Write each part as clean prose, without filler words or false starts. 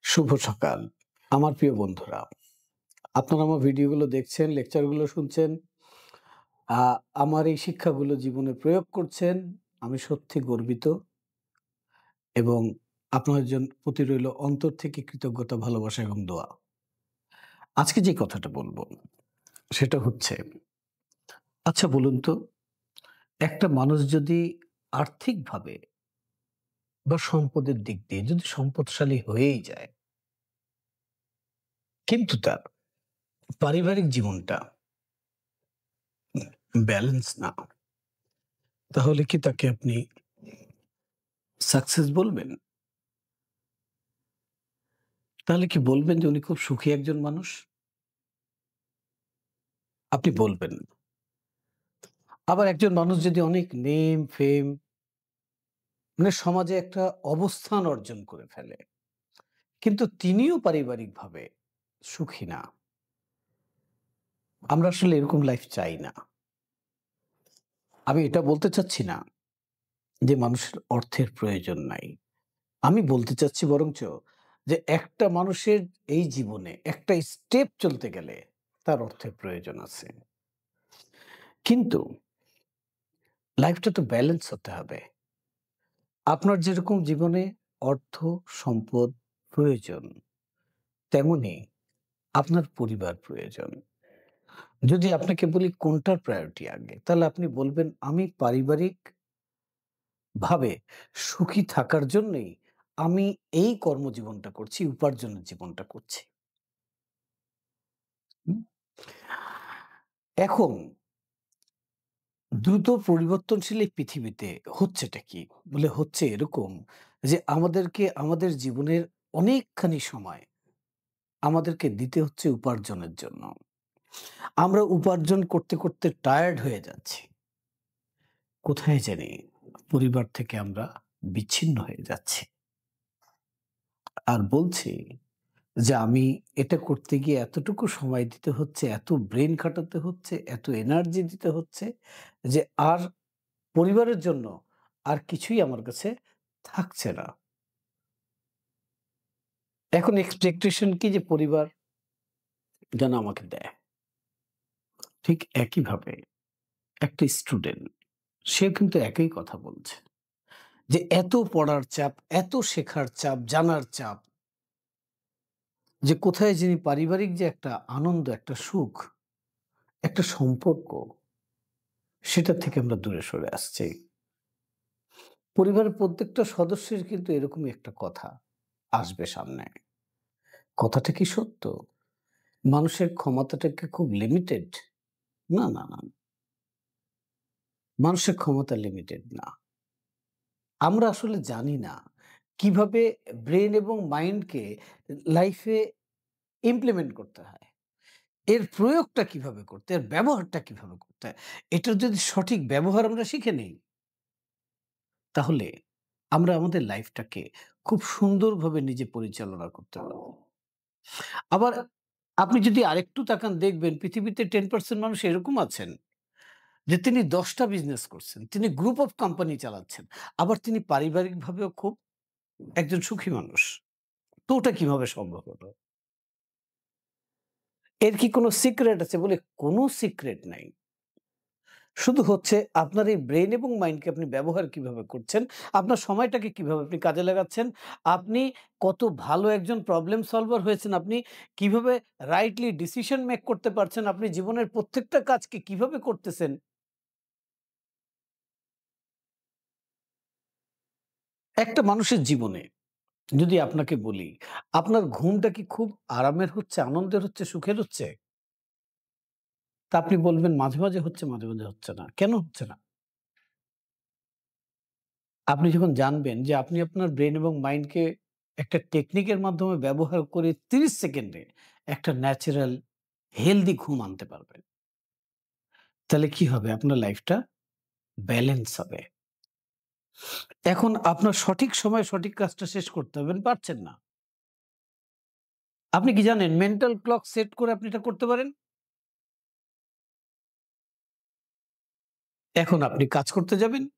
শুভ সকাল। আমার প্রিয় বন্ধুরা, আপনারা আমার ভিডিওগুলো দেখছেন, লেকচারগুলো শুনছেন। আ আমার এই শিক্ষাগুলো জীবনে প্রয়োগ করছেন। আমি সত্যি গর্বিত এবং আপনাদের প্রতি রইল অন্তর থেকে কৃতজ্ঞতা, ভালোবাসা এবং দোয়া। আজকে যে কথাটা বলব, সেটা হচ্ছে, আচ্ছা বলুন তো, একটা মানুষ যদি আর্থিকভাবে বা সম্পদের দিক দিয়ে যদি সম্পদশালী হয়েই যায়, কিন্তু তার পারিবারিক জীবনটা ব্যালেন্স না, তাহলে কি তাকে আপনি সাকসেস বলবেন? তাহলে কি বলবেন যে উনি খুব সুখী একজন মানুষ? আপনি বলবেন। আবার একজন মানুষ যদি অনেক নেম, ফেম মানে সমাজে একটা অবস্থান অর্জন করে ফেলে, কিন্তু তিনিও পারিবারিকভাবে সুখী না। আমরা আসলে এরকম লাইফ চাই না। আমি এটা বলতে চাচ্ছি না যে মানুষের অর্থের প্রয়োজন নাই। আমি বলতে চাচ্ছি বরঞ্চ যে একটা মানুষের এই জীবনে একটা স্টেপ চলতে গেলে তার অর্থের প্রয়োজন আছে। কিন্তু লাইফটা তো ব্যালেন্স হতে হবে। আপনার যেরকম জীবনে অর্থ, সম্পদ প্রয়োজন, তেমনি আপনার পরিবার প্রয়োজন। যদি আপনাকে বলি কোনটার প্রায়োরিটি আগে, তাহলে আপনি বলবেন, "আমি পারিবারিকভাবে সুখী থাকার জন্যই আমি এই কর্মজীবনটা করছি, উপার্জনের জীবনটা করছি।" হুম? এখন দ্রুত পরিবর্তনশীল এই পৃথিবীতে হচ্ছেটা কি? বলে হচ্ছে এরকম যে আমাদেরকে আমাদের জীবনের অনেকখানি সময় আমাদেরকে দিতে হচ্ছে উপার্জনের জন্য। আমরা উপার্জন করতে, করতে টায়ার্ড হয়ে যাচ্ছি। কোথায় জানি পরিবার থেকে আমরা বিচ্ছিন্ন হয়ে যাচ্ছি। আর বলছি যে আমি এটা করতে গিয়ে এতটুকু সময় দিতে হচ্ছে, এত ব্রেইন খাটাতে হচ্ছে, এত এনার্জি দিতে হচ্ছে যে আর পরিবারের জন্য আর কিছুই আমার কাছে থাকছে না। এখন এক্সপেকটেশন কি যে পরিবার যেন আমাকে দেয়। ঠিক একইভাবে একটা স্টুডেন্ট সেও কিন্তু একই কথা বলছে। যে এত পড়ার চাপ, এত শেখার চাপ, জানার চাপ, যে কোথায় যিনি পারিবারিক যে একটা আনন্দ, একটা সুখ, একটা সম্পর্ক, সেটা থেকে আমরা দূরে সরে আসছি। পরিবারের প্রত্যেকটা সদস্যের কিন্তু এরকমই একটা কথা আসবে সামনে। কথাটা কি সত্য? মানুষের ক্ষমতাটা কি খুব লিমিটেড? না, না, না। মানুষের ক্ষমতা লিমিটেড না। আমরা আসলে জানি না কিভাবে ব্রেইন এবং মাইন্ডকে লাইফে ইমপ্লিমেন্ট করতে হয়। এর প্রয়োগটা কিভাবে করতে, এর ব্যবহারটা কিভাবে করতে হয়, এটার যদি সঠিক ব্যবহার আমরা শিখে নেই, তাহলে আমরা আমাদের লাইফটাকে খুব সুন্দরভাবে নিজে পরিচালনা করতে পারবো। আবার আপনি যদি আরেকটু তাকান দেখবেন পৃথিবীতে 10% মানুষ এরকম আছেন যে তিনি ১০ টা বিজনেস করছেন। তিনি গ্রুপ অফ কোম্পানি চালাচ্ছেন। আবার তিনি পারিবারিকভাবেও খুব একজন সুখী মানুষ। তো ওটা কিভাবে সম্ভব হলো? এর কি কোনো সিক্রেট আছে? বলে কোনো সিক্রেট নাই। শুধু হচ্ছে আপনার এই ব্রেইন এবং মাইন্ডকে আপনি ব্যবহার কিভাবে করছেন, আপনার সময়টাকে কিভাবে আপনি কাজে লাগাচ্ছেন, আপনি কত ভালো একজন প্রবলেম সলভার হয়েছেন, আপনি কিভাবে রাইটলি ডিসিশন মেক করতে পারছেন, আপনি জীবনের প্রত্যেকটা কাজকে কিভাবে করতেছেন। একটা মানুষের জীবনে যদি আপনাকে বলি, আপনার ঘুমটা কি খুব আরামের হচ্ছে, আনন্দের হচ্ছে, সুখের হচ্ছে? তা আপনি বলবেন মাঝে, মাঝে হচ্ছে, মাঝে, মাঝে হচ্ছে না। কেন হচ্ছে না? আপনি যখন জানবেন যে আপনি আপনার ব্রেন এবং মাইন্ডকে একটা টেকনিকের মাধ্যমে ব্যবহার করে ৩০ সেকেন্ডে একটা ন্যাচারাল হেলদি ঘুম আনতে পারবেন। তাহলে কি হবে? আপনার লাইফটা ব্যালেন্স হবে। এখন আপনার সঠিক সময়ে সঠিক কাজটা শেষ করতে হবে, পারছেন না। আপনি কি জানেন মেন্টাল ক্লক সেট করে আপনি এটা করতে পারেন? এখন আপনি কাজ করতে যাবেন,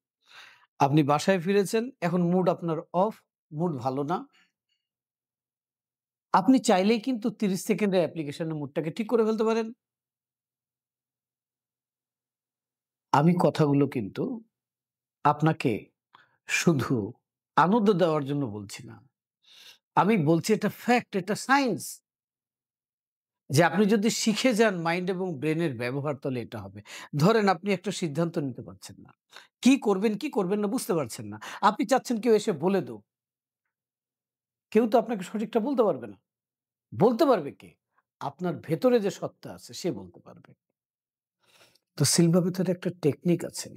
আপনি বাসায় ফিরেছেন, এখন মুড আপনার অফ, মুড ভালো না। আপনি চাইলেই কিন্তু ৩০ সেকেন্ডের অ্যাপ্লিকেশনের মুডটাকে ঠিক করে ফেলতে পারেন। আমি কথাগুলো কিন্তু আপনাকে শুধু আনন্দ দেওয়ার জন্য বলছি না। আমি বলছি এটা ফ্যাক্ট, এটা সায়েন্স। যে আপনি যদি শিখে যান মাইন্ড এবং ব্রেনের ব্যবহার তাহলে এটা হবে। ধরেন আপনি একটা সিদ্ধান্ত নিতে পারছেন না। কি করবেন, কি করবেন না বুঝতে পারছেন না। আপনি চাচ্ছেন কেউ এসে বলে দিক। কেউ তো আপনাকে সঠিকটা বলতে পারবে না। বলতে পারবে কে? আপনার ভেতরে যে সত্তা আছে সে বলতে পারবে। তো সিলভা মেথড একটা টেকনিক আছে।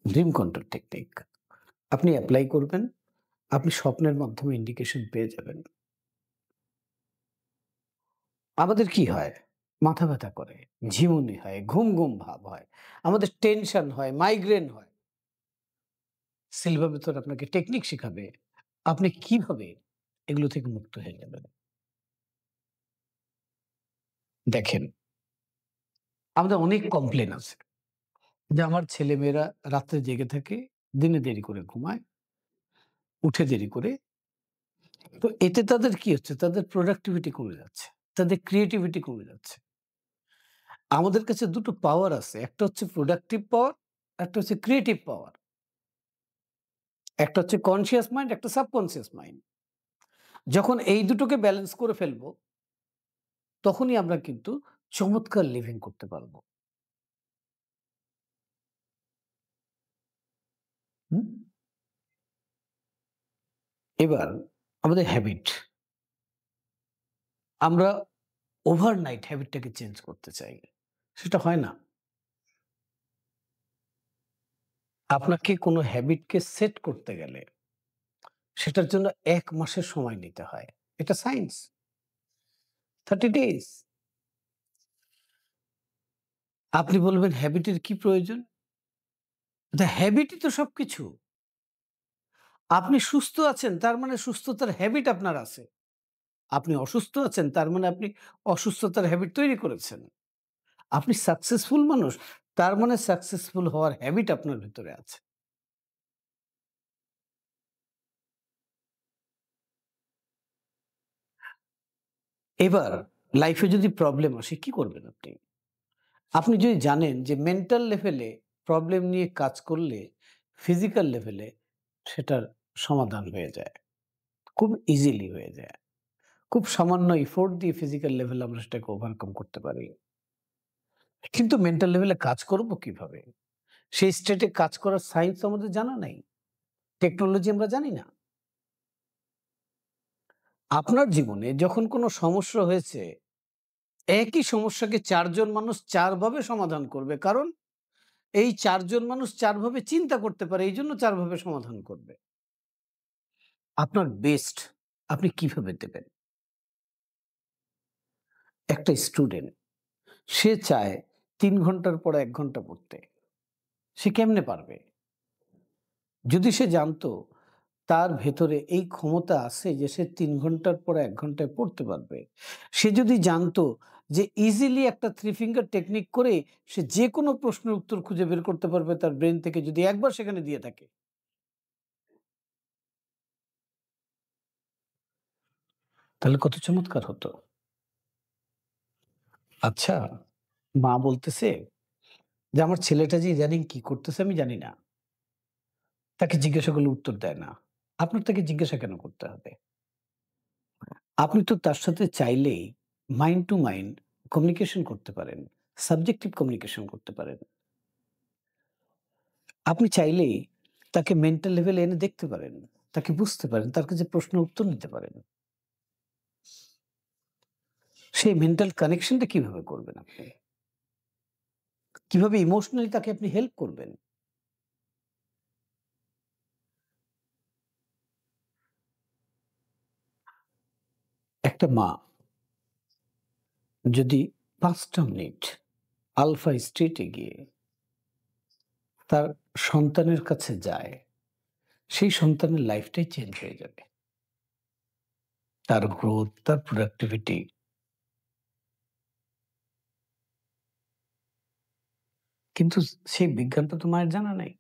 Dream control technique. আপনি এপ্লাই করবেন, আপনি স্বপ্নের মাধ্যমে ইন্ডিকেশন পেয়ে যাবেন। আমাদের কি হয়? মাথা ব্যথা করে, ঝিমুনি হয়, ঘুম ভাব হয়। আমাদের টেনশন হয়, মাইগ্রেন হয়। সিলভা মেথড আপনাকে টেকনিক শিখাবে। আপনি কিভাবে এগুলো থেকে মুক্ত হয়ে যাবেন। দেখেন, আমাদের অনেক কমপ্লেন আছে যে আমার ছেলেমেয়েরা রাত্রে জেগে থাকে, দিনে দেরি করে ঘুমায়, উঠে দেরি করে। তো এতে তাদের কি হচ্ছে? তাদের প্রোডাক্টিভিটি কমে যাচ্ছে। তাদের ক্রিয়েটিভিটি কমে যাচ্ছে। আমাদের কাছে ২ টো পাওয়ার আছে। একটা হচ্ছে প্রোডাক্টিভ পাওয়ার, একটা হচ্ছে ক্রিয়েটিভ পাওয়ার। একটা হচ্ছে কনসিয়াস মাইন্ড, একটা সাবকনসিয়াস মাইন্ড। যখন এই দুটোকে ব্যালেন্স করে ফেলবো, তখনই আমরা কিন্তু চমৎকার লিভিং করতে পারবো। হুম? এবার আমাদের হ্যাবিট। আমরা ওভারনাইট হ্যাবিটটাকে চেঞ্জ করতে চাই। সেটা হয় না। আপনাকে কোনো হ্যাবিটকে সেট করতে গেলে সেটার জন্য ১ মাসের সময় নিতে হয়। এটা সায়েন্স। 30 ডেইজ। আপনি বলবেন হ্যাবিটের কি প্রয়োজন? হ্যাবিটই তো সবকিছু। আপনি সুস্থ আছেন তার মানে সুস্থতার হ্যাবিট আপনার আছে। আপনি অসুস্থ আছেন তার মানে আপনি অসুস্থতার হ্যাবিট তৈরি করেছেন। আপনি সাকসেসফুল মানুষ তার মানে সাকসেসফুল হওয়ার হ্যাবিট আপনার ভেতরে আছে। এবার লাইফে যদি প্রবলেম আসে কি করবেন আপনি? আপনি যদি জানেন যে মেন্টাল লেভেলে প্রবলেম নিয়ে কাজ করলে ফিজিক্যাল লেভেলে সেটার সমাধান হয়ে যায়। খুব ইজিলি হয়ে যায়। খুব সামান্য এফোর্ট দিয়ে ফিজিক্যাল লেভেলে আমরা সেটাকে ওভারকাম করতে পারি। কিন্তু মেন্টাল লেভেলে কাজ করব কিভাবে? সেই স্টেটে কাজ করার সায়েন্স তো আমাদের জানা নাই। টেকনোলজি আমরা জানি না। আপনার জীবনে যখন কোনো সমস্যা হয়েছে, একই সমস্যাকে ৪ জন মানুষ ৪ ভাবে সমাধান করবে। কারণ এই ৪ জন মানুষ ৪ ভাবে চিন্তা করতে পারে। এইজন্য ৪ ভাবে সমাধান করবে। আপনার বেস্ট আপনি কিভাবে দেবেন? একটা স্টুডেন্ট সে চায় ৩ ঘন্টার পর ১ ঘন্টা পড়তে। সে কেমনে পারবে? যদি সে জানতো তার ভেতরে এই ক্ষমতা আছে যে সে ৩ ঘন্টার পর ১ ঘন্টায় পড়তে পারবে। সে যদি জানতো যে ইজিলি একটা থ্রি ফিঙ্গার টেকনিক করে সে যেকোনো প্রশ্নের উত্তর খুঁজে বের করতে পারবে তার ব্রেইন থেকে যদি একবার সেখানে দিয়ে থাকে। তাহলে কত চমৎকার হতো। আচ্ছা, মা বলতেছে যে আমার ছেলেটা যে ইদানিং কি করতেছে আমি জানি না। তাকে জিজ্ঞাসা করলে উত্তর দেয় না। আপনার তাকে জিজ্ঞাসা কেন করতে হবে? আপনি তো তার সাথে চাইলেই মাইন্ড টু মাইন্ড কমিউনিকেশন করতে পারেন। সাবজেক্টিভ কমিউনিকেশন করতে পারেন। আপনি চাইলেই তাকে মেন্টাল লেভেলে এনে দেখতে পারেন। তাকে বুঝতে পারেন। তার কাছে প্রশ্নের উত্তর নিতে পারেন। সেই মেন্টাল কানেকশনটা কিভাবে করবেন আপনি? কিভাবে ইমোশনালি তাকে আপনি হেল্প করবেন? একটা মা যদি ৫ টা মিনিট আলফা স্টেটে গিয়ে তার সন্তানের কাছে যায়, সেই সন্তানের লাইফটাই চেঞ্জ হয়ে যাবে। তার গ্রোথ, তার প্রোডাক্টিভিটি। কিন্তু সেই বিজ্ঞানটা তো মায়ের জানা নাই।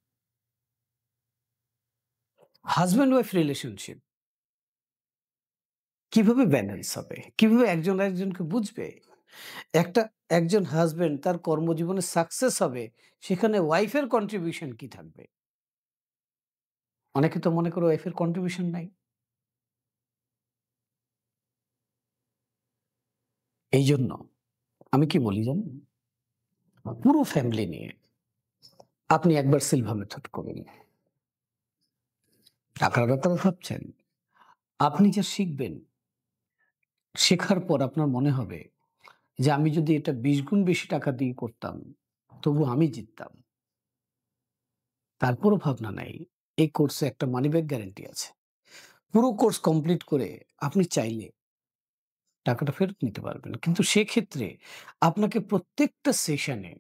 হাসব্যান্ড ওয়াইফ রিলেশনশিপ কিভাবে ব্যালেন্স হবে? কিভাবে একজন আরেকজনকে বুঝবে? একটা একজন হাসব্যান্ড তার কর্মজীবনে সাকসেস হবে, সেখানে ওয়াইফের কন্ট্রিবিউশন কি থাকবে? অনেকে তো মনে করে ওয়াইফের কন্ট্রিবিউশন নাই। এইজন্য আমি কি বলি জানেন? পুরো ফ্যামিলি নিয়ে আপনি একবার সিলভা মেথড করুন। টাকার ব্যাপারে ভাবছেন? আপনি যা শিখবেন, শেখার পর আপনার মনে হবে যে আমি যদি এটা ২০ গুণ বেশি টাকা দিয়ে করতাম, তবু আমি জিততাম। তারপরও ভাবনা নাই। এই কোর্সে একটা মানি ব্যাক গ্যারান্টি আছে। পুরো কোর্স কমপ্লিট করে আপনি চাইলে টাকাটা ফেরত নিতে পারবেন। কিন্তু সেক্ষেত্রে আপনাকে প্রত্যেকটা সেশনে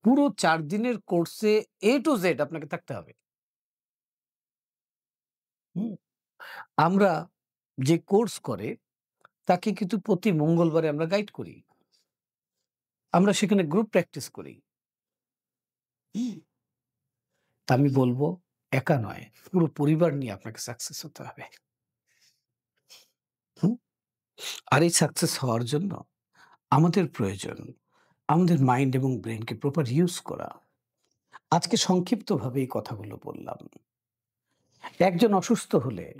পুরো ৪ দিনের কোর্সে A to Z আপনাকে থাকতে হবে। হুম? আমরা যে কোর্স করে তাকে কিন্তু প্রতি মঙ্গলবারে আমরা গাইড করি। আমরা সেখানে গ্রুপ প্র্যাকটিস করি। হুম? তা আমি বলব একা নয়, পুরো পরিবার নিয়ে আপনাকে সাকসেস হতে হবে। হুম? আর এই সাকসেস হওয়ার জন্য আমাদের প্রয়োজন আমাদের মাইন্ড এবং ব্রেইনকে প্রপার ইউজ করা। আজকে সংক্ষিপ্তভাবে এই কথাগুলো বললাম। একজন অসুস্থ হলে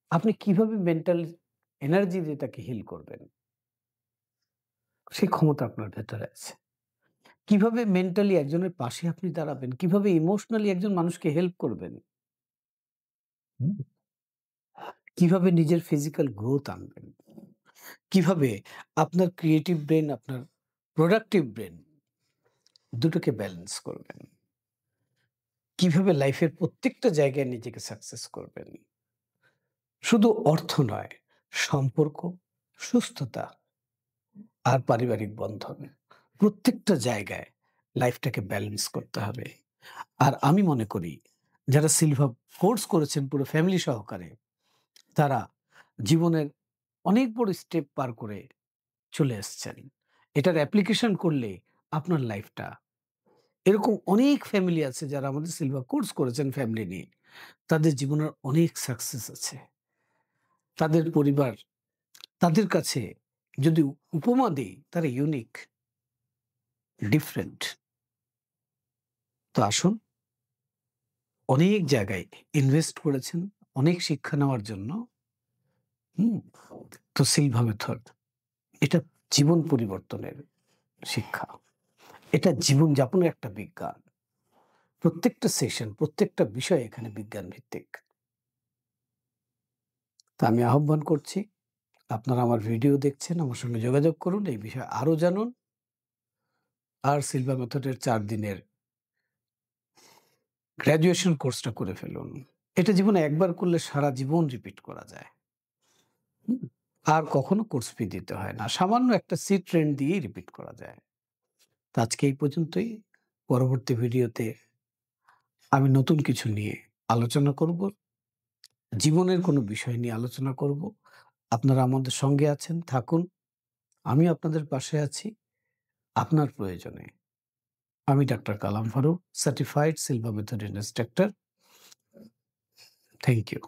আপনি কিভাবে মেন্টাল এনার্জি দিয়ে তাকে হিল করবেন? সেই ক্ষমতা আপনার ভেতরে আছে। কিভাবে মেন্টালি একজনের পাশে আপনি দাঁড়াবেন? কিভাবে ইমোশনালি একজন মানুষকে হেল্প করবেন? হুম? কিভাবে নিজের ফিজিক্যাল গ্রোথ আনবেন? কিভাবে আপনার ক্রিয়েটিভ ব্রেইন, আপনার প্রোডাক্টিভ ব্রেইন দুটোকে ব্যালেন্স করবেন? কিভাবে লাইফের প্রত্যেকটা জায়গায় নিজেকে সাকসেস করবেন? শুধু অর্থ নয়, সম্পর্ক, সুস্থতা আর পারিবারিক বন্ধন। প্রত্যেকটা জায়গায় লাইফটাকে ব্যালেন্স করতে হবে। আর আমি মনে করি যারা সিলভা কোর্স করেছেন পুরো ফ্যামিলি সহকারে, তারা জীবনের অনেক বড় স্টেপ পার করে চলে এসছেন। এটার অ্যাপ্লিকেশন করলে আপনার লাইফটা এরকম অনেক ফ্যামিলি আছে যারা আমাদের সিলভা কোর্স করেছেন ফ্যামিলি নিয়ে। তাদের জীবনের অনেক সাকসেস আছে। তাদের পরিবার তাদের কাছে যদি উপমা দেই তারা ইউনিক, ডিফারেন্ট। তো আসুন অনেক জায়গায় ইনভেস্ট করেছেন অনেক শিক্ষা নেওয়ার জন্য। হুম? তো সিলভা মেথড এটা জীবন পরিবর্তনের শিক্ষা। এটা জীবনযাপনের একটা বিজ্ঞান। প্রত্যেকটা সেশন, প্রত্যেকটা বিষয় এখানে বিজ্ঞান ভিত্তিক। তা আমি আহ্বান করছি, আপনারা আমার ভিডিও দেখছেন, আমার সঙ্গে যোগাযোগ করুন। এই বিষয়ে আরো জানুন। আর সিলভা মেথডের ৪ দিনের গ্র্যাজুয়েশন কোর্সটা করে ফেলুন। এটা জীবনে একবার করলে সারা জীবন রিপিট করা যায়। হুম? আর কখনো কোর্স ফি দিতে হয় না। সামান্য একটা সি ট্রেন্ড দিয়েই রিপিট করা যায়। তো আজকে এই পর্যন্তই। পরবর্তী ভিডিওতে আমি নতুন কিছু নিয়ে আলোচনা করব। জীবনের কোনো বিষয় নিয়ে আলোচনা করব। আপনারা আমাদের সঙ্গে আছেন, থাকুন। আমি আপনাদের পাশে আছি আপনার প্রয়োজনে। আমি doctor Kalam Faruk, certified Silva method instructor. Thank you.